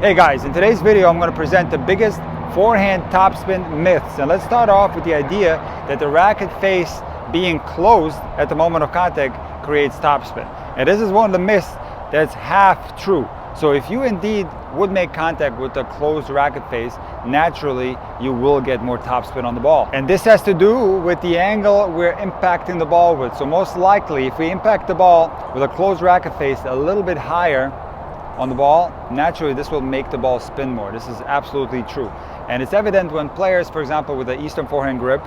Hey guys, in today's video I'm going to present the biggest forehand topspin myths. And let's start off with the idea that the racket face being closed at the moment of contact creates topspin. And this is one of the myths that's half true. So if you indeed would make contact with a closed racket face, naturally you will get more topspin on the ball. And this has to do with the angle we're impacting the ball with. So most likely if we impact the ball with a closed racket face a little bit higher on the ball, naturally this will make the ball spin more. This is absolutely true. And it's evident when players, for example, with the Eastern forehand grip,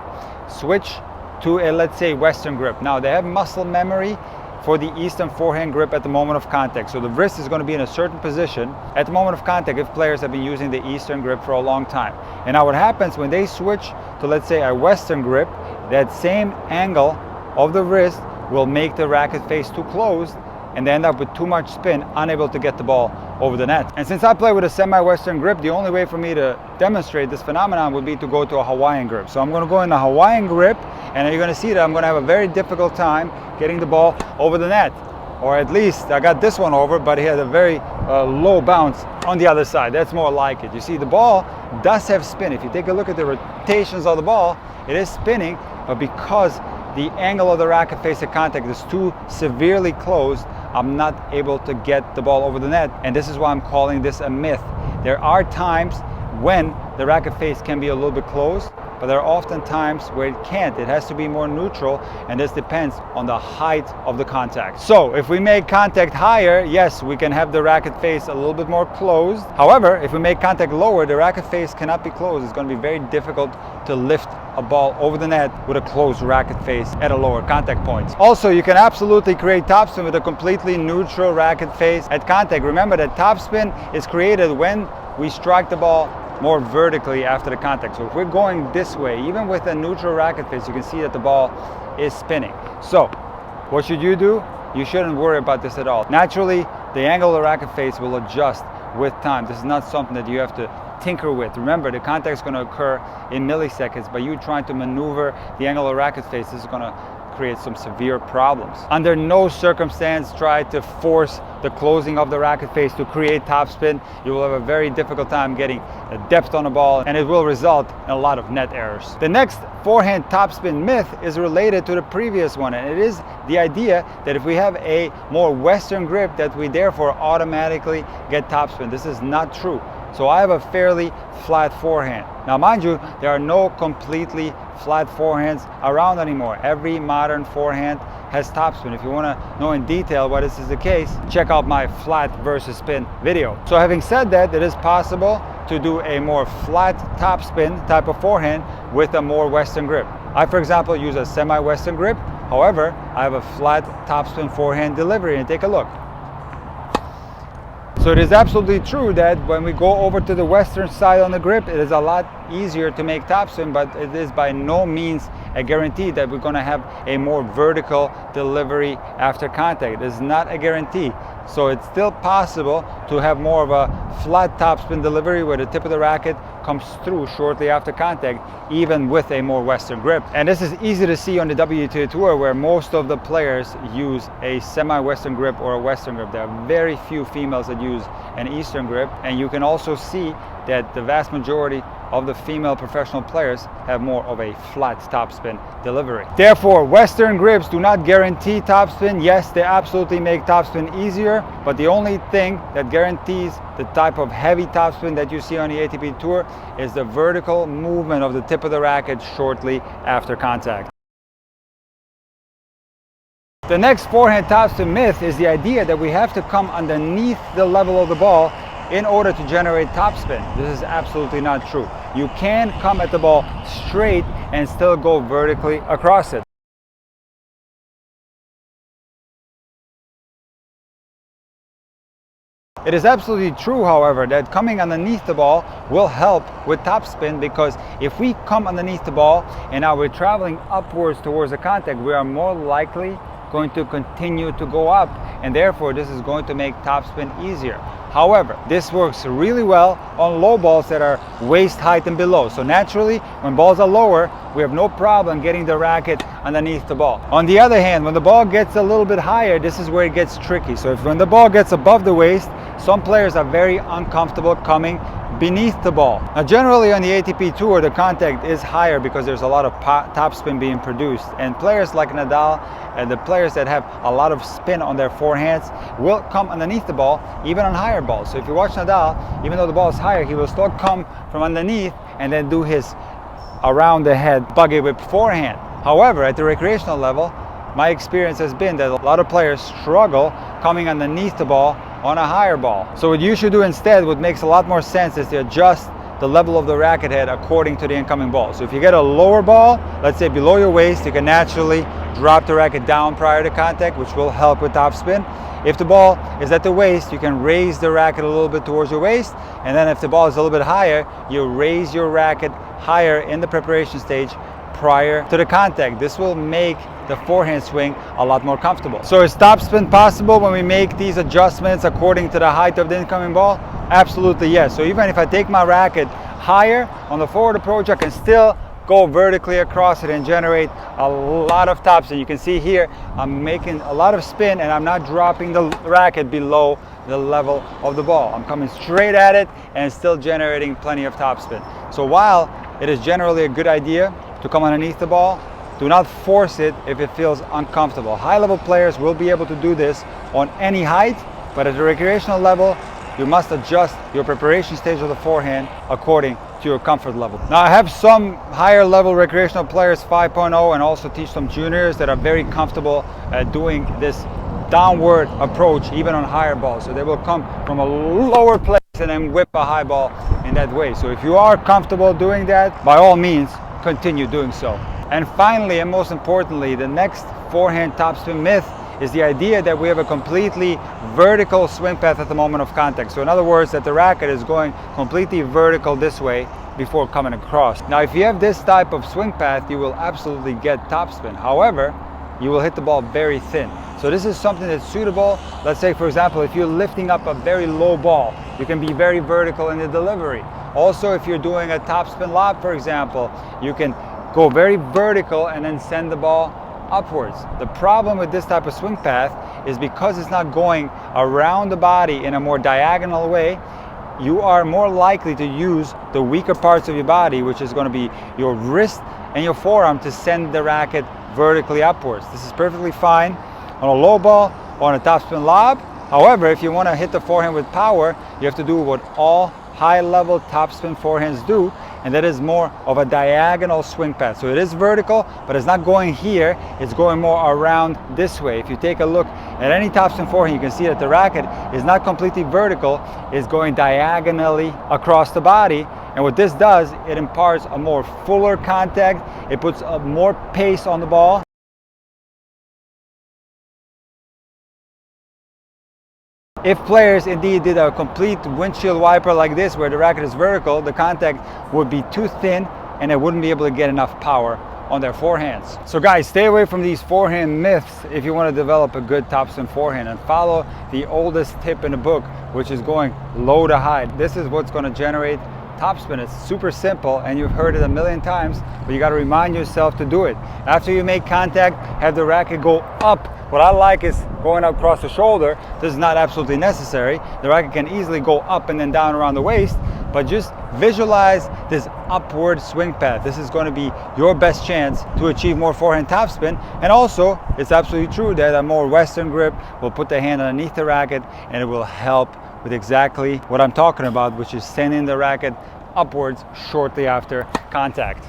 switch to a, let's say, Western grip. Now they have muscle memory for the Eastern forehand grip at the moment of contact. So the wrist is going to be in a certain position at the moment of contact if players have been using the Eastern grip for a long time. And now what happens when they switch to, let's say, a Western grip, that same angle of the wrist will make the racket face too closed, and they end up with too much spin, unable to get the ball over the net. And since I play with a semi-Western grip, the only way for me to demonstrate this phenomenon would be to go to a Hawaiian grip. So I'm going to go in a Hawaiian grip, and you're going to see that I'm going to have a very difficult time getting the ball over the net. Or at least I got this one over, but he had a very low bounce on the other side. That's more like it. You see, the ball does have spin. If you take a look at the rotations of the ball, it is spinning, but because the angle of the racket face at contact is too severely closed, I'm not able to get the ball over the net. And this is why I'm calling this a myth. There are times when the racket face can be a little bit closed, but there are often times where it can't. It has to be more neutral, and this depends on the height of the contact. So if we make contact higher, yes, we can have the racket face a little bit more closed. However, if we make contact lower, the racket face cannot be closed. It's going to be very difficult to lift a ball over the net with a closed racket face at a lower contact point. Also, you can absolutely create topspin with a completely neutral racket face at contact. Remember that topspin is created when we strike the ball more vertically after the contact. So if we're going this way, even with a neutral racket face, you can see that the ball is spinning. So what should you do? You shouldn't worry about this at all. Naturally, the angle of the racket face will adjust with time. This is not something that you have to tinker with. Remember, the contact is going to occur in milliseconds, but you trying to maneuver the angle of the racket face, this is going to create some severe problems. Under no circumstance try to force the closing of the racket face to create topspin. You will have a very difficult time getting a depth on the ball, and it will result in a lot of net errors. The next forehand topspin myth is related to the previous one, and it is the idea that if we have a more Western grip that we therefore automatically get topspin. This is not true. So I have a fairly flat forehand. Now mind you, there are no completely flat forehands around anymore. Every modern forehand has topspin. If you want to know in detail why this is the case, check out my flat versus spin video. So having said that, it is possible to do a more flat topspin type of forehand with a more Western grip. I, for example, use a semi-Western grip. However, I have a flat topspin forehand delivery, and take a look. So it is absolutely true that when we go over to the Western side on the grip, it is a lot easier to make topspin, but it is by no means a guarantee that we're going to have a more vertical delivery after contact. It is not a guarantee. So it's still possible to have more of a flat topspin delivery where the tip of the racket comes through shortly after contact, even with a more Western grip. And this is easy to see on the WTA Tour, where most of the players use a semi-Western grip or a Western grip. There are very few females that use an Eastern grip, and you can also see that the vast majority of the female professional players have more of a flat topspin delivery. Therefore, Western grips do not guarantee topspin. Yes, they absolutely make topspin easier, but the only thing that guarantees the type of heavy topspin that you see on the ATP Tour is the vertical movement of the tip of the racket shortly after contact. The next forehand topspin myth is the idea that we have to come underneath the level of the ball in order to generate topspin. This is absolutely not true. You can come at the ball straight and still go vertically across it. It is absolutely true, however, that coming underneath the ball will help with topspin, because if we come underneath the ball and now we're traveling upwards towards the contact, we are more likely going to continue to go up, and therefore this is going to make topspin easier. However, this works really well on low balls that are waist height and below. So naturally, when balls are lower, we have no problem getting the racket underneath the ball. On the other hand, when the ball gets a little bit higher, this is where it gets tricky. So when the ball gets above the waist, some players are very uncomfortable coming beneath the ball. Now generally on the ATP Tour, the contact is higher because there's a lot of topspin being produced, and players like Nadal and the players that have a lot of spin on their forehands will come underneath the ball even on higher balls. So if you watch Nadal, even though the ball is higher, he will still come from underneath and then do his around the head buggy whip forehand. However, at the recreational level, my experience has been that a lot of players struggle coming underneath the ball on a higher ball. So what you should do instead, what makes a lot more sense, is to adjust the level of the racket head according to the incoming ball. So if you get a lower ball, let's say below your waist, you can naturally drop the racket down prior to contact, which will help with topspin. If the ball is at the waist, you can raise the racket a little bit towards your waist, and then if the ball is a little bit higher, you raise your racket higher in the preparation stage prior to the contact. This will make the forehand swing a lot more comfortable. So is topspin possible when we make these adjustments according to the height of the incoming ball? Absolutely yes. So even if I take my racket higher on the forward approach, I can still go vertically across it and generate a lot of topspin. You can see here I'm making a lot of spin and I'm not dropping the racket below the level of the ball. I'm coming straight at it and still generating plenty of topspin. So while it is generally a good idea to come underneath the ball, do not force it if it feels uncomfortable. High-level players will be able to do this on any height, but at the recreational level, you must adjust your preparation stage of the forehand according to your comfort level. Now, I have some higher level recreational players 5.0 and also teach some juniors that are very comfortable at doing this downward approach even on higher balls. So they will come from a lower place and then whip a high ball in that way. So if you are comfortable doing that, by all means, continue doing so. And finally, and most importantly, the next forehand topspin myth is the idea that we have a completely vertical swing path at the moment of contact. So in other words, that the racket is going completely vertical this way before coming across. Now, if you have this type of swing path, you will absolutely get topspin. However, you will hit the ball very thin. So this is something that's suitable. Let's say, for example, if you're lifting up a very low ball, you can be very vertical in the delivery. Also, if you're doing a topspin lob, for example, you can go very vertical and then send the ball upwards. The problem with this type of swing path is because it's not going around the body in a more diagonal way, you are more likely to use the weaker parts of your body, which is going to be your wrist and your forearm, to send the racket vertically upwards. This is perfectly fine on a low ball or on a topspin lob. However, if you want to hit the forehand with power, you have to do what all high-level topspin forehands do, and that is more of a diagonal swing path. So it is vertical, but it's not going here, it's going more around this way. If you take a look at any topspin forehand, you can see that the racket is not completely vertical, it's going diagonally across the body. And what this does, it imparts a more fuller contact, it puts more pace on the ball. If players indeed did a complete windshield wiper like this, where the racket is vertical, the contact would be too thin and they wouldn't be able to get enough power on their forehands. So guys, stay away from these forehand myths if you want to develop a good topspin forehand, and follow the oldest tip in the book, which is going low to high. This is what's going to generate topspin. It's super simple and you've heard it a million times, but you got to remind yourself to do it. After you make contact, have the racket go up. What I like is going up across the shoulder. This is not absolutely necessary. The racket can easily go up and then down around the waist, but just visualize this upward swing path. This is going to be your best chance to achieve more forehand topspin. And also, it's absolutely true that a more Western grip will put the hand underneath the racket and it will help with exactly what I'm talking about, which is sending the racket upwards shortly after contact.